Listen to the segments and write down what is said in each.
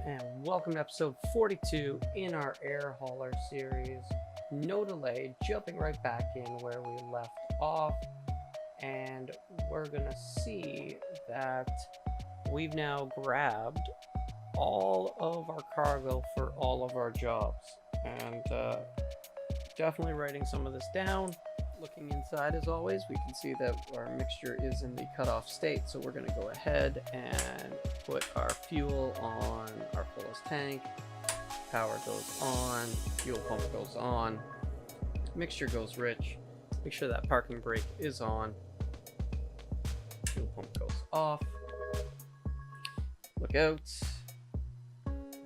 and welcome to episode 42 in our air hauler series. No delay, jumping right back in where we left off, and we're gonna see that we've now grabbed all of our cargo for all of our jobs, and definitely writing some of this down. Looking inside, as always, we can see that our mixture is in the cutoff state, so we're going to go ahead and put our fuel on our fullest tank. Power goes on, fuel pump goes on, mixture goes rich. Make sure that parking brake is on, fuel pump goes off. Look out,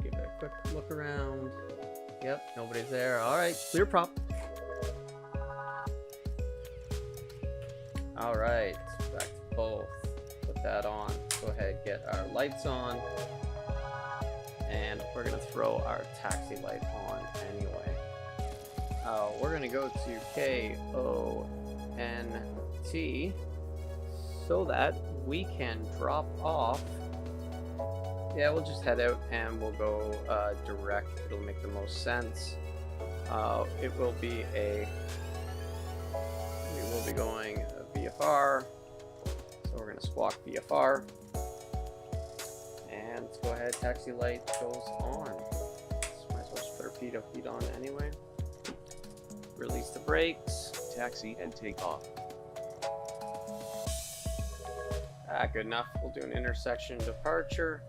give it a quick look around. Yep, nobody's there. All right, clear prop. All right, back to both. Put that on. Go ahead, get our lights on, and we're gonna throw our taxi light on anyway. We're gonna go to KONT so that we can drop off. Yeah, we'll just head out and we'll go direct. It'll make the most sense. We will be going VFR, so we're going to squawk VFR, and let's go ahead. Taxi light goes on. Might as well just put our feet on anyway. Release the brakes. Taxi and take off. Good enough. We'll do an intersection departure.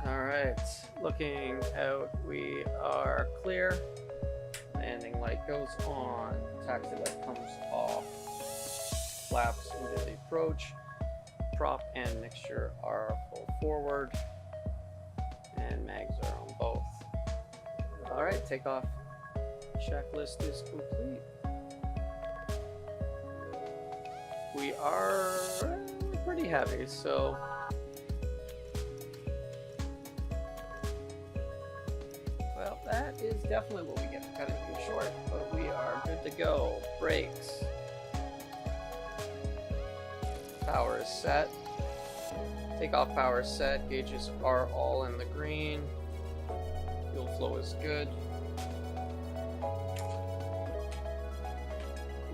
Alright, looking out, we are clear. Landing light goes on, taxi light comes off, flaps into the approach, prop and mixture are full forward, and mags are on both. Alright, takeoff checklist is complete. We are pretty heavy, so well, that is definitely what we get for cutting things short, but we are good to go. Brakes. Power is set. Takeoff power is set. Gauges are all in the green. Fuel flow is good.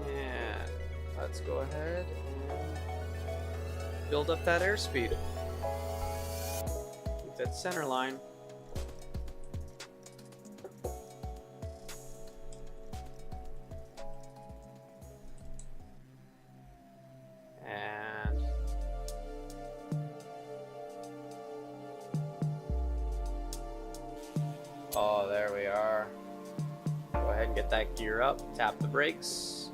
And let's go ahead and build up that airspeed. Keep that center line. Oh, there we are. Go ahead and get that gear up. Tap the brakes.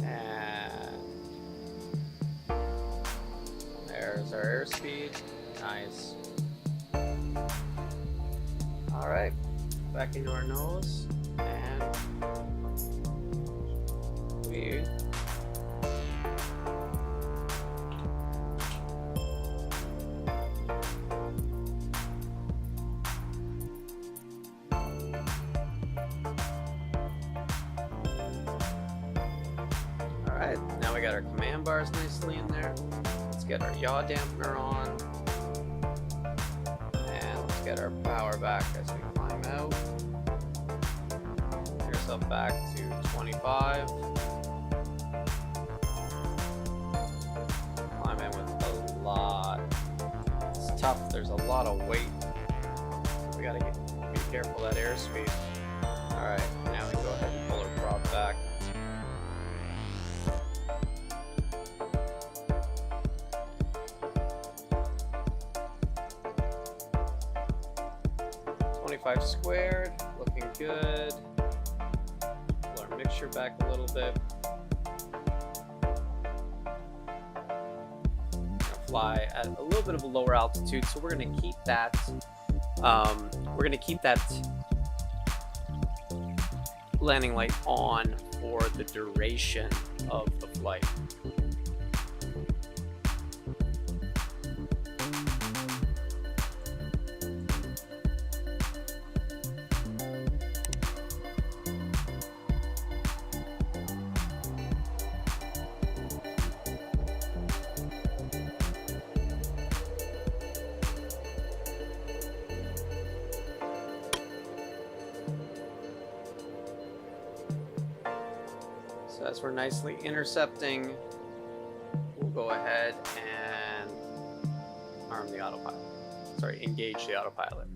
And there's our airspeed. Nice. Alright, back into our nose. And we now we got our command bars nicely in there. Let's get our yaw dampener on, and let's get our power back as we climb out. Get yourself back to 25. Climb in with a lot. It's tough. There's a lot of weight. So we gotta be careful of that airspeed. All right, now we can go ahead and pull our prop back. Squared, looking good. Pull our mixture back a little bit. Gonna fly at a little bit of a lower altitude, so we're gonna keep that. Landing light on for the duration of the flight. So as we're nicely intercepting, we'll go ahead and arm the autopilot. Sorry, engage the autopilot.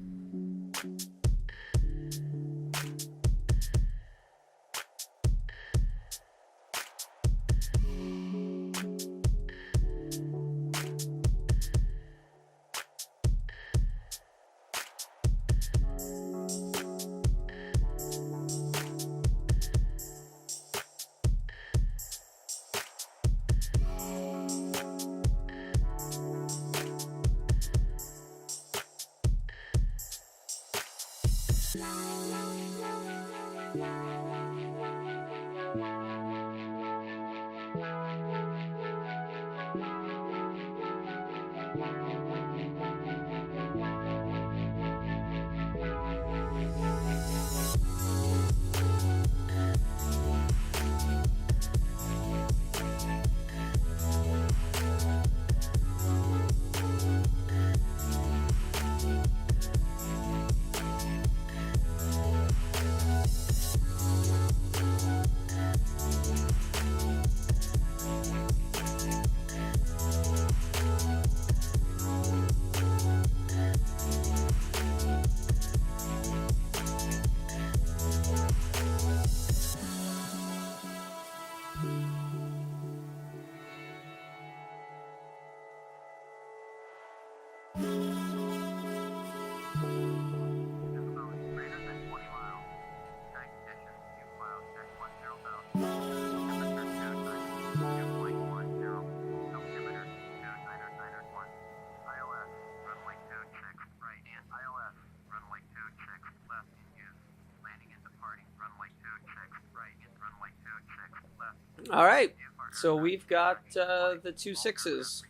All right, so we've got the 2.6s.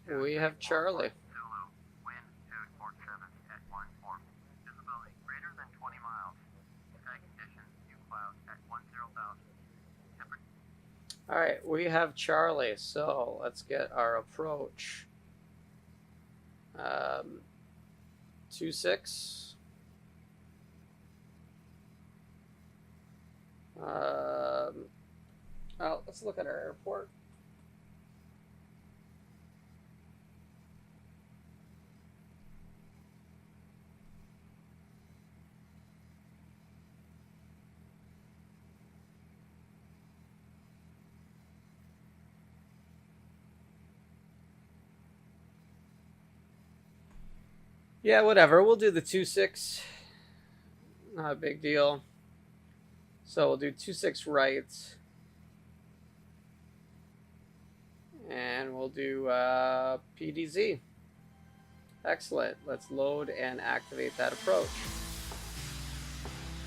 We have Charlie. All right, we have Charlie, so let's get our approach. 2.6. Oh, let's look at our airport. Yeah, whatever. We'll do the 2.6. Not a big deal. So we'll do 2.6 right. And we'll do PDZ. Excellent. Let's load and activate that approach.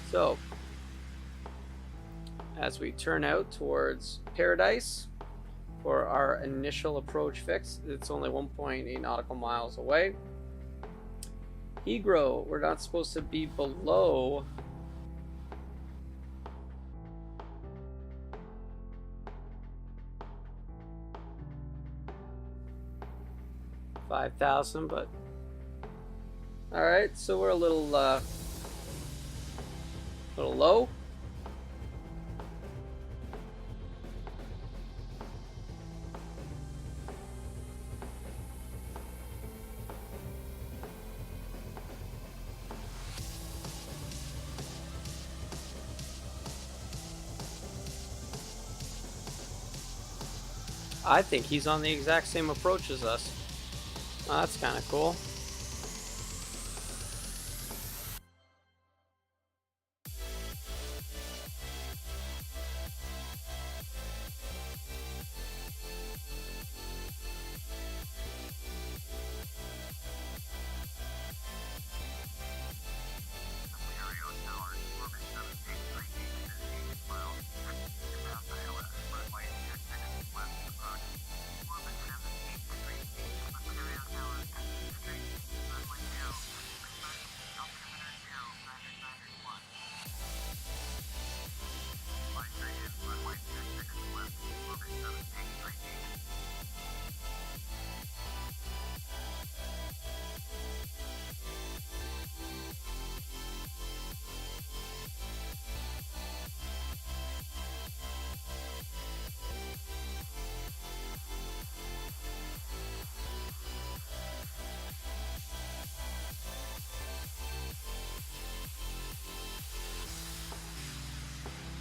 So, as we turn out towards Paradise for our initial approach fix, it's only 1.8 nautical miles away. Heathrow, we're not supposed to be below 5,000, but all right, so we're a little low. I think he's on the exact same approach as us. Oh, that's kind of cool.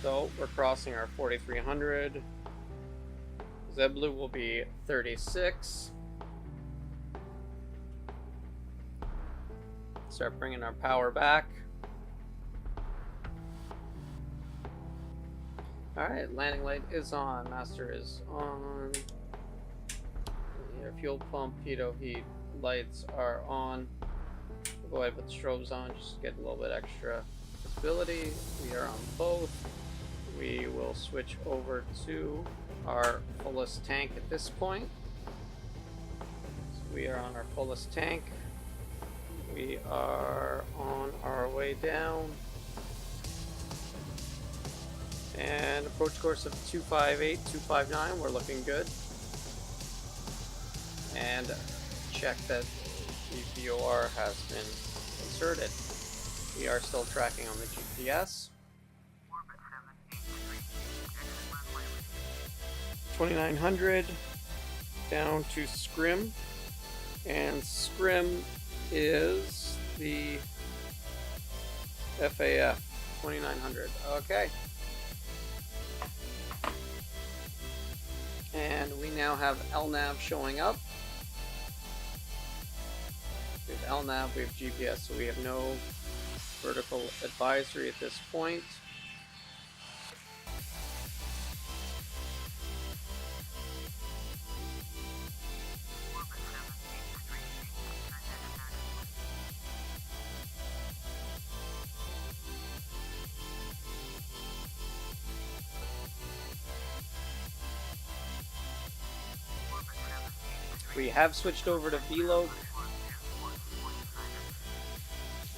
So we're crossing our 4300. ZBlue will be 36. Start bringing our power back. Alright, landing light is on, master is on. Your fuel pump, pitot heat lights are on. We'll go ahead and put the strobes on, just to get a little bit extra visibility. We are on both. We will switch over to our fullest tank at this point. So we are on our fullest tank. We are on our way down. And approach course of 258, 259, we're looking good. And check that the VOR has been inserted. We are still tracking on the GPS. 2900 down to Scrim, and Scrim is the FAF 2900. Okay. And we now have LNAV showing up. We have LNAV, we have GPS, so we have no vertical advisory at this point. We have switched over to VLOC,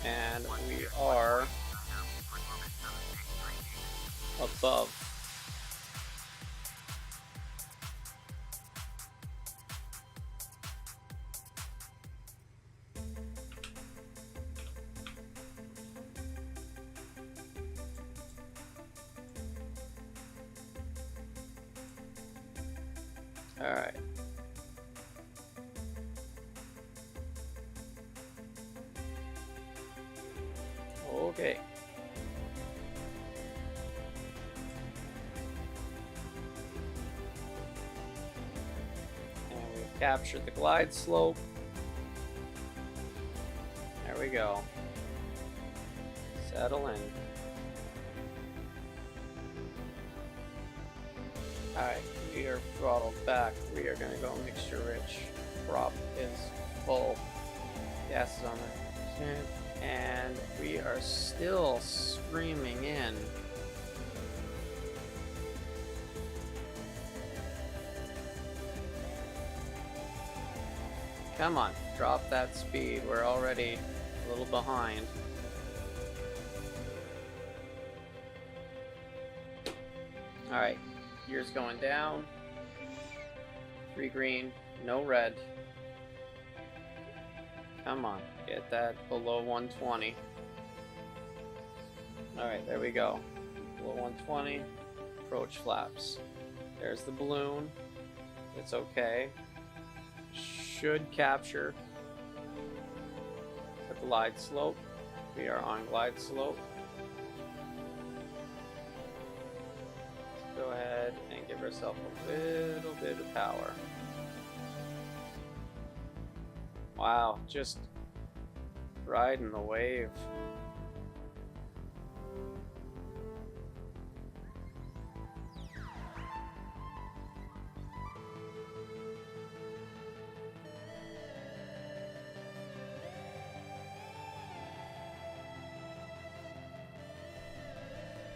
and we are above. All right. Okay. And we've captured the glide slope. There we go. Settle in. Alright, we are throttled back. We are going to go mixture rich. Prop is full. Gas is on it. And we are still screaming in. Come on, drop that speed. We're already a little behind. Alright, gears going down. 3 green, no red. Come on, get that below 120. Alright, there we go. Below 120, approach flaps. There's the balloon. It's okay. Should capture the glide slope. We are on glide slope. Let's go ahead and give ourselves a little bit of power. Wow, just riding the wave.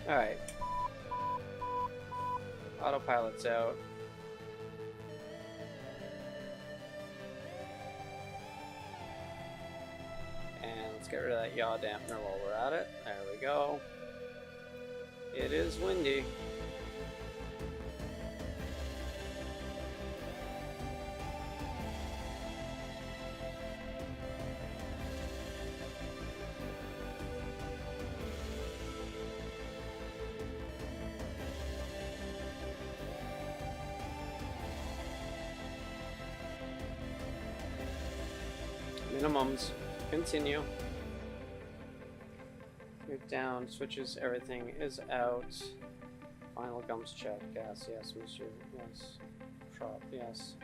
All right. Autopilot's out. Let's get rid of that yaw dampener while we're at it. There we go. It is windy. Minimums. Continue. Move down, switches, everything is out. Final gums check. Gas, yes. Mr. Yes. Prop, yes.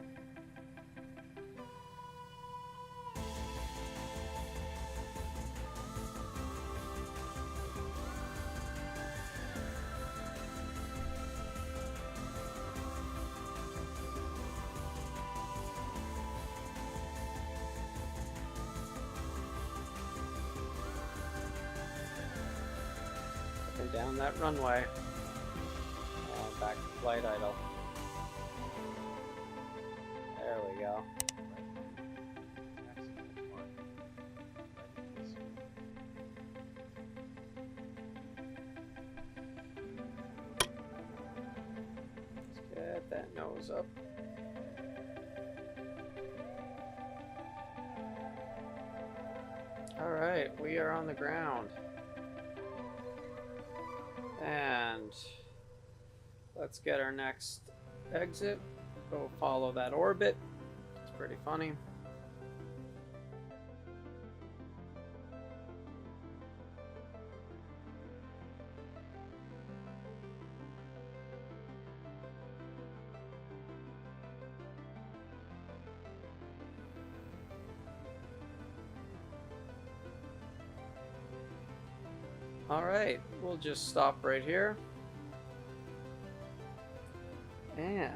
Down that runway and back to flight idle. There we go. Let's get that nose up. All right, we are on the ground. And let's get our next exit. Go follow that orbit. It's pretty funny. All right, we'll just stop right here. And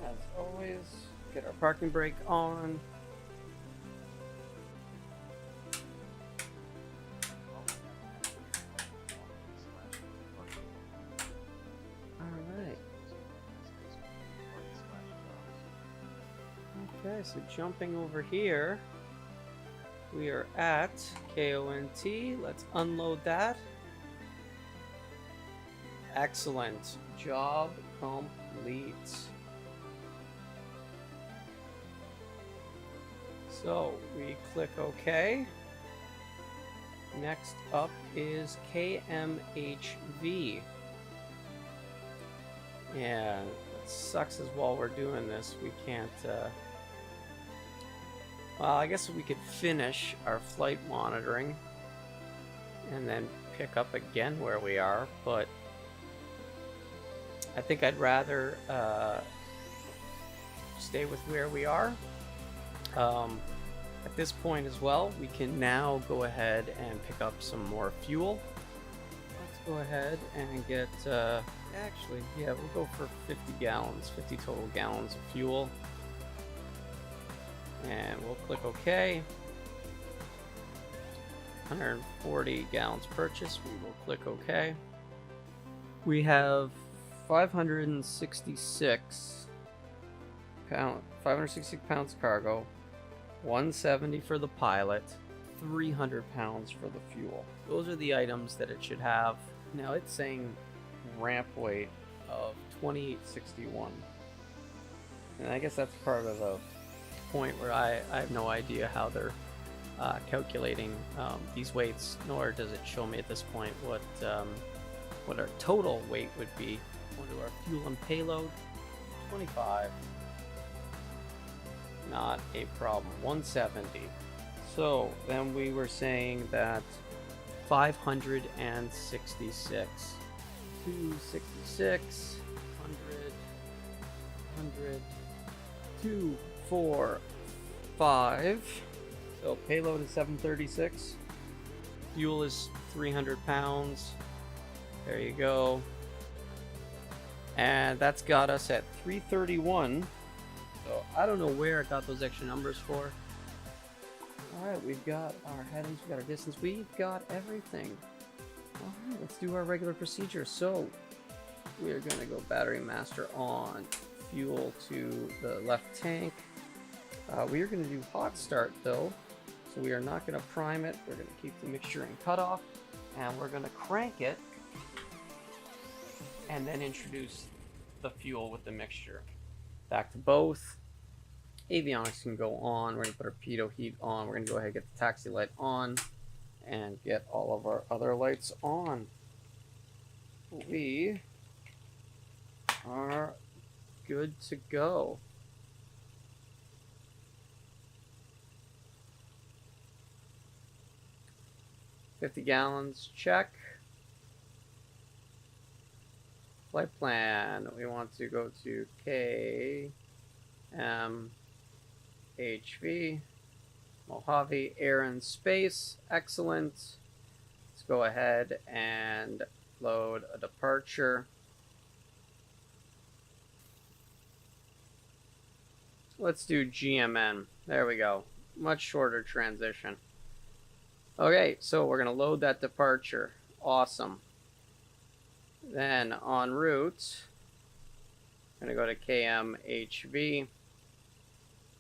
as always, get our parking brake on. All right. Okay, so jumping over here. We are at KONT. Let's unload that. Excellent. Job complete. So we click OK. Next up is KMHV. And what sucks is while we're doing this, we can't well, I guess we could finish our flight monitoring and then pick up again where we are, but I think I'd rather stay with where we are. At this point as well, we can now go ahead and pick up some more fuel. Let's go ahead and get, actually, yeah, we'll go for 50 gallons, 50 total gallons of fuel. And we'll click OK. 140 gallons purchased. We will click OK. We have 566 pounds cargo, 170 for the pilot, 300 pounds for the fuel. Those are the items that it should have. Now it's saying ramp weight of 2861, and I guess that's part of the point where I have no idea how they're calculating these weights, nor does it show me at this point what our total weight would be. We'll do our fuel and payload. 25. Not a problem. 170. So then we were saying that 566. 266. 100. 100. 2, 4, 5. So payload is 736. Fuel is 300 pounds. There you go. And that's got us at 331. So I don't know where I got those extra numbers for. Alright, we've got our headings, we've got our distance, we've got everything. Alright, let's do our regular procedure. So we are going to go battery master on, fuel to the left tank. We are going to do hot start though, so we are not going to prime it. We're going to keep the mixture in cutoff, and we're going to crank it and then introduce the fuel with the mixture. Back to both. Avionics can go on. We're going to put our pitot heat on. We're going to go ahead and get the taxi light on and get all of our other lights on. We are good to go. $50 gallons, check. Flight plan. We want to go to KMHV. Mojave Air and Space. Excellent. Let's go ahead and load a departure. Let's do GMN. There we go. Much shorter transition. Okay, so we're going to load that departure. Awesome. Then en route, I'm going to go to KMHV.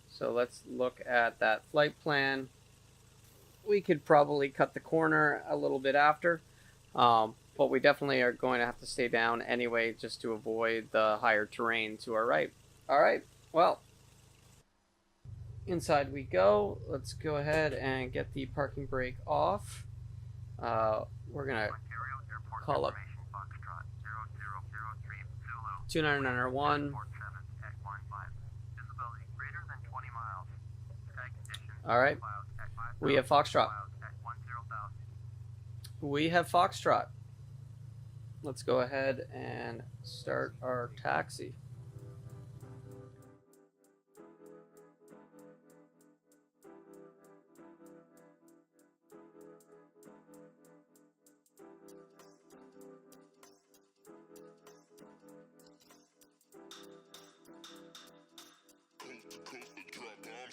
So let's look at that flight plan. We could probably cut the corner a little bit after, but we definitely are going to have to stay down anyway just to avoid the higher terrain to our right. All right, well, inside we go. Let's go ahead and get the parking brake off. We're going to call up 29901. All right, we have Foxtrot. We have Foxtrot. Let's go ahead and start our taxi.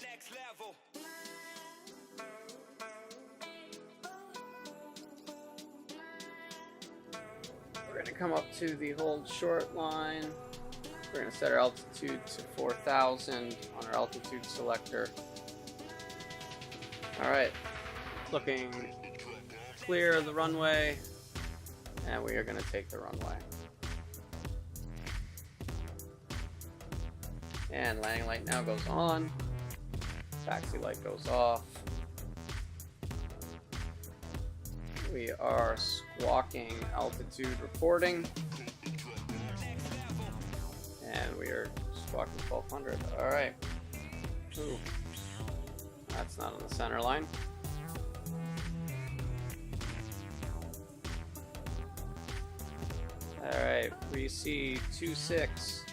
Next level. We're going to come up to the hold short line. We're going to set our altitude to 4,000 on our altitude selector. All right, looking clear of the runway, and we are going to take the runway. And landing light now goes on. Taxi light goes off. We are squawking altitude reporting. And we are squawking 1200. Alright. Ooh. That's not on the center line. Alright, we see 26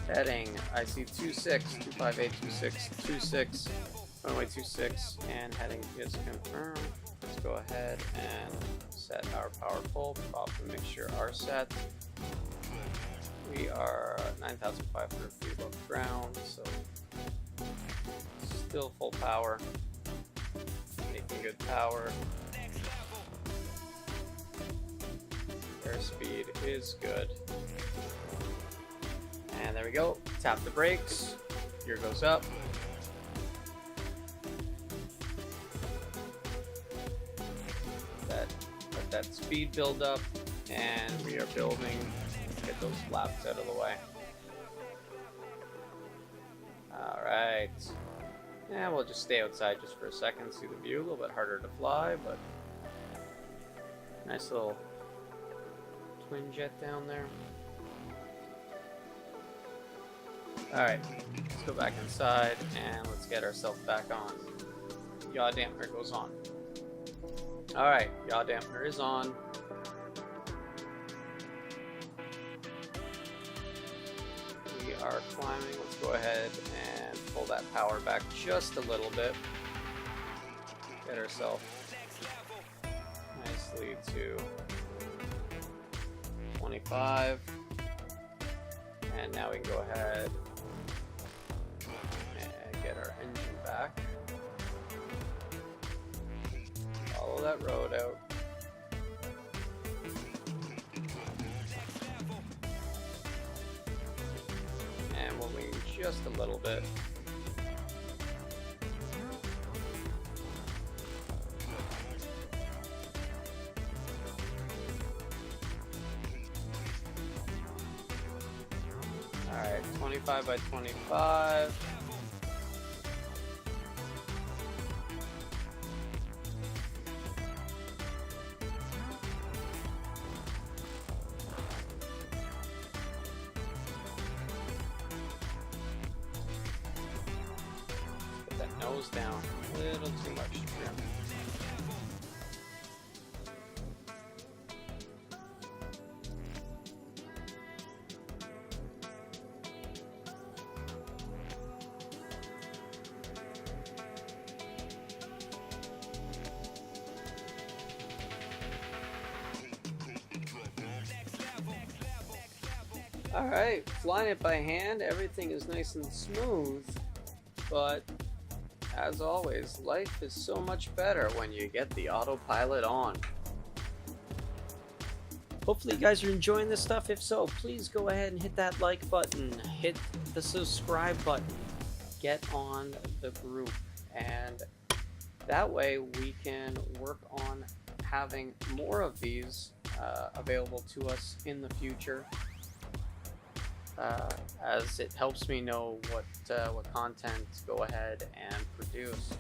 heading. I see 26, 258, 26, 26, runway 26, and heading is confirmed. Let's go ahead and set our power full, prop and make sure our set. We are 9,500 feet above ground, so still full power, making good power. Airspeed is good. And there we go. Tap the brakes. Gear goes up. Let that speed build up, and we are building. Get those flaps out of the way. All right. And we'll just stay outside just for a second, see the view. A little bit harder to fly, but nice little twin jet down there. Alright, let's go back inside and let's get ourselves back on. Yaw dampener goes on. Alright, yaw dampener is on. We are climbing. Let's go ahead and pull that power back just a little bit. Get ourselves nicely to 25. And now we can go ahead and get our engine back. Follow that road out. And we'll wing just a little bit. Alright, 25 by 25. Put that nose down. A little too much trim. Alright, flying it by hand, everything is nice and smooth, but as always, life is so much better when you get the autopilot on. Hopefully you guys are enjoying this stuff. If so, please go ahead and hit that like button, hit the subscribe button, get on the group, and that way we can work on having more of these available to us in the future, as it helps me know what content to go ahead and produce.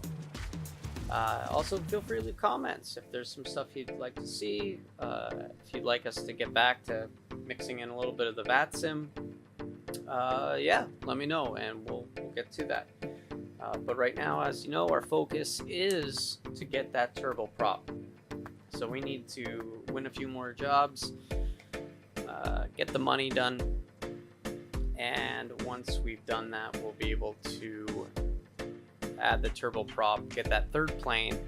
Also, feel free to leave comments if there's some stuff you'd like to see, if you'd like us to get back to mixing in a little bit of the VATSIM. Yeah, let me know and we'll get to that. But right now, as you know, our focus is to get that turboprop. So we need to win a few more jobs, get the money done, and once we've done that, we'll be able to add the turboprop, get that third plane,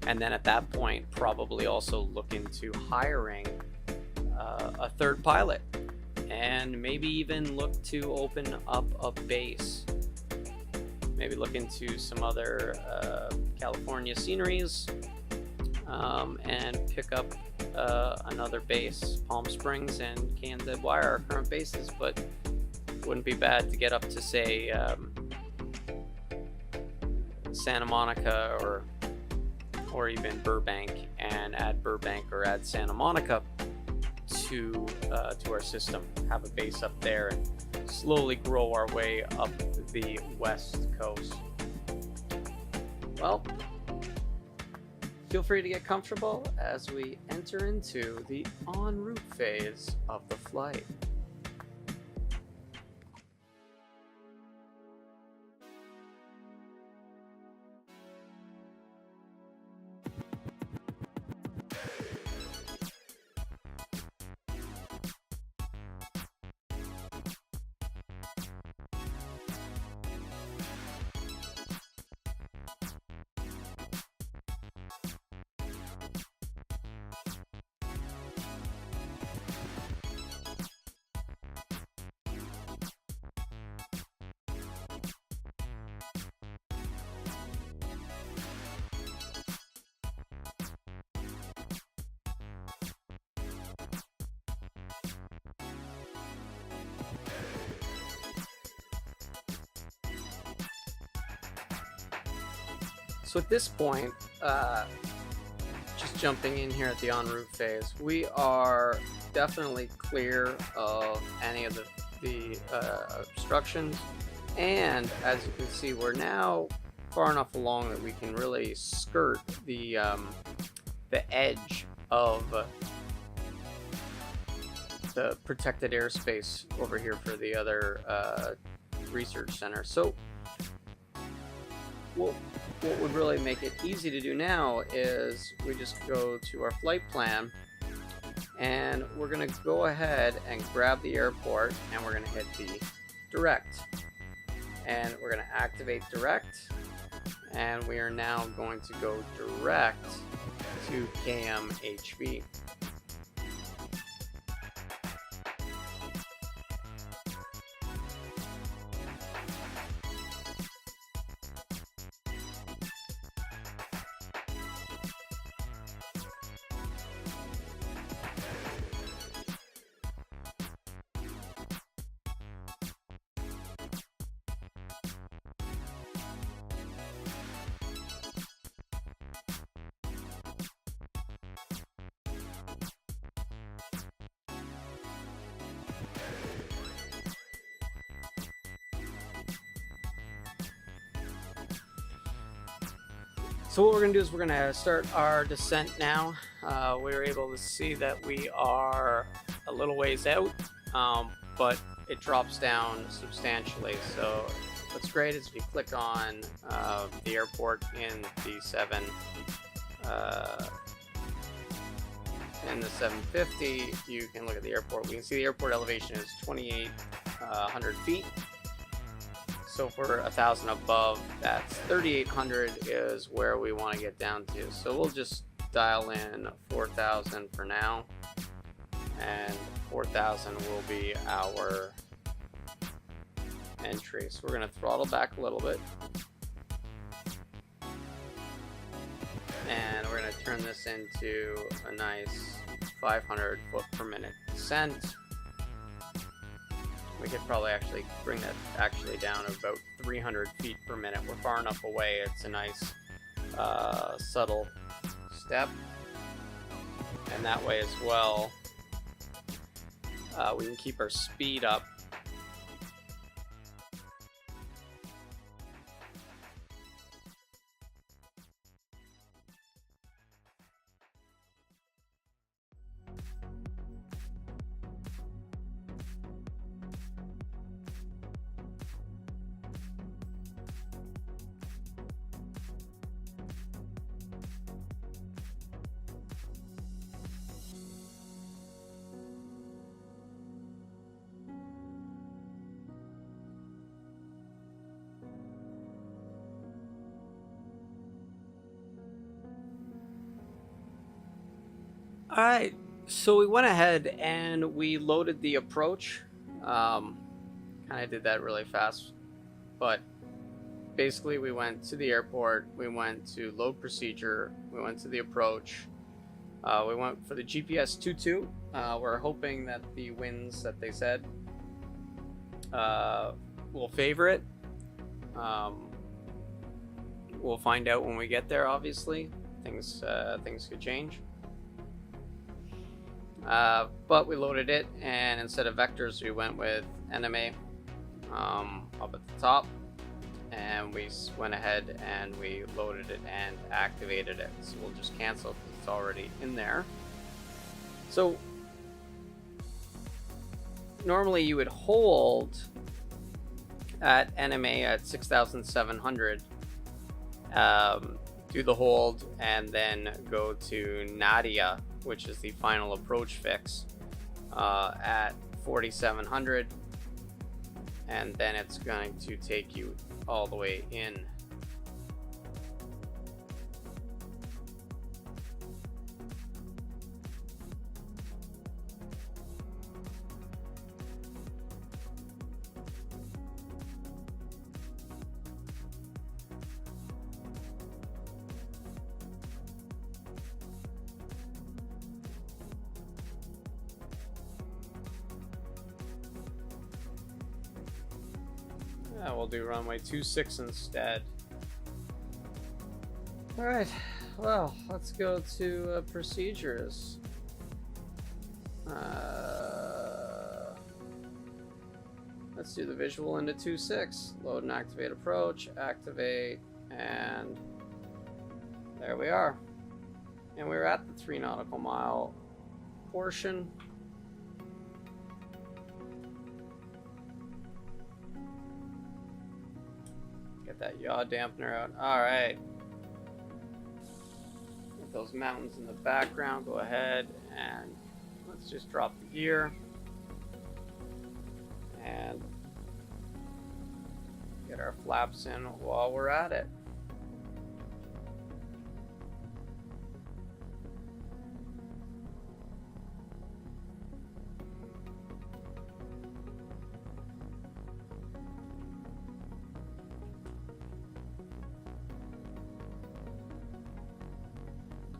and then at that point probably also look into hiring a third pilot, and maybe even look to open up a base. Maybe look into some other California sceneries, and pick up another base. Palm Springs and KNZY are our current bases, but it wouldn't be bad to get up to, say, Santa Monica or even Burbank, and add Burbank or add Santa Monica to our system. Have a base up there and slowly grow our way up the west coast. Well, feel free to get comfortable as we enter into the en route phase of the flight. So at this point, just jumping in here at the en route phase, we are definitely clear of any of the obstructions, and as you can see, we're now far enough along that we can really skirt the edge of the protected airspace over here for the other research center. So what would really make it easy to do now is we just go to our flight plan, and we're going to go ahead and grab the airport, and we're going to hit the direct, and we're going to activate direct, and we are now going to go direct to KMHB. So what we're going to do is we're going to start our descent now. We were able to see that we are a little ways out, but it drops down substantially. So what's great is if you click on the airport in the 750, you can look at the airport. We can see the airport elevation is 2,800 feet. So if we're 1,000 above, that's 3,800 is where we want to get down to. So we'll just dial in 4,000 for now. and 4,000 will be our entry. So we're going to throttle back a little bit. And we're going to turn this into a nice 500 foot per minute descent. We could probably actually bring that down to about 300 feet per minute. We're far enough away. It's a nice subtle step. And that way as well, we can keep our speed up. All right, so we went ahead and we loaded the approach. Kind of did that really fast, but basically we went to the airport, we went to load procedure, we went to the approach, we went for the GPS 2.2. We're hoping that the winds that they said will favor it. We'll find out when we get there. Obviously, things could change. But we loaded it, and instead of vectors, we went with NMA up at the top, and we went ahead and we loaded it and activated it. So we'll just cancel because it's already in there. So normally you would hold at NMA at 6,700, do the hold, and then go to Nadia, which is the final approach fix, at 4,700, and then it's going to take you all the way in. We'll do runway 26 instead. All right, well, let's go to procedures. Let's do the visual into 2.6. Load and activate approach, activate, and there we are. And we're at the 3 nautical mile portion. Get that yaw dampener out. All right. With those mountains in the background, go ahead and let's just drop the gear and get our flaps in while we're at it.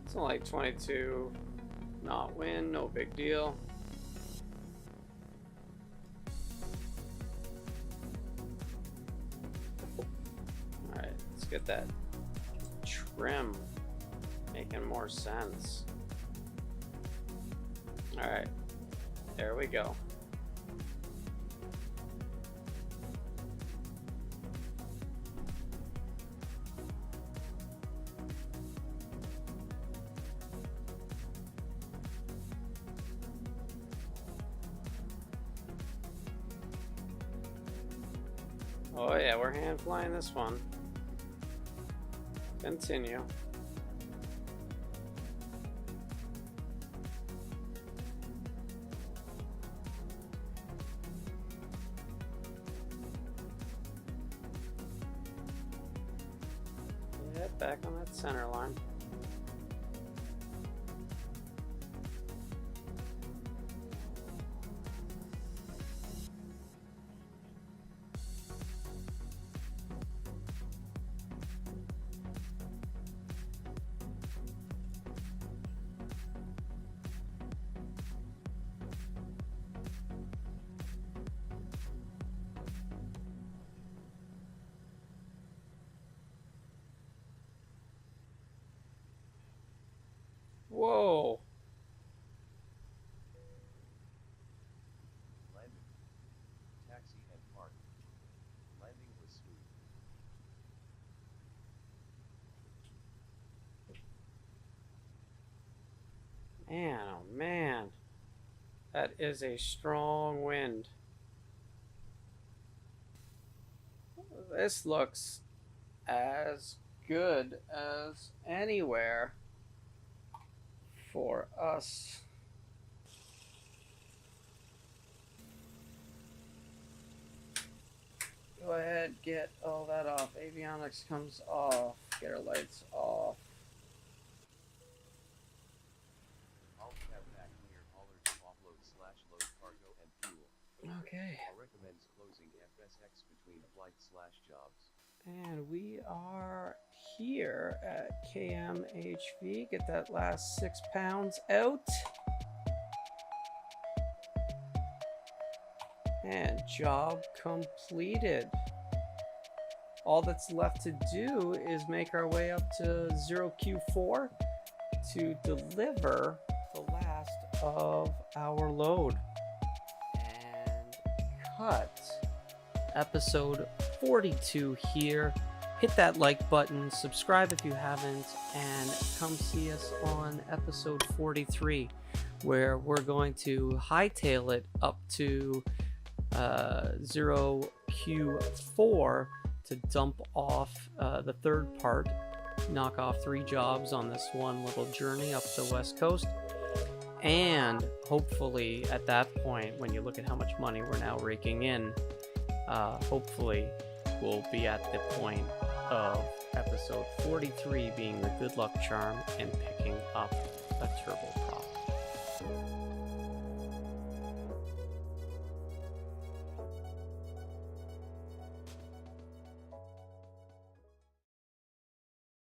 It's only like 22 knot wind, no big deal. Alright, let's get that trim making more sense. Alright, there we go. Oh yeah, we're hand flying this one. Continue. Yeah, back on that center line. Man, oh man. That is a strong wind. This looks as good as anywhere for us. Go ahead, get all that off. Avionics comes off. Get our lights off. Okay. Recommends closing FSX between flight/jobs. And we are here at KMHV. Get that last 6 pounds out. And job completed. All that's left to do is make our way up to 0Q4 to deliver the last of our load. And cut episode 42 here. Hit that like button, subscribe if you haven't, and come see us on episode 43, where we're going to hightail it up to 0Q4 to dump off the third part, knock off 3 jobs on this one little journey up the west coast. And hopefully at that point, when you look at how much money we're now raking in, hopefully we'll be at the point of episode 43 being the good luck charm and picking up a turboprop.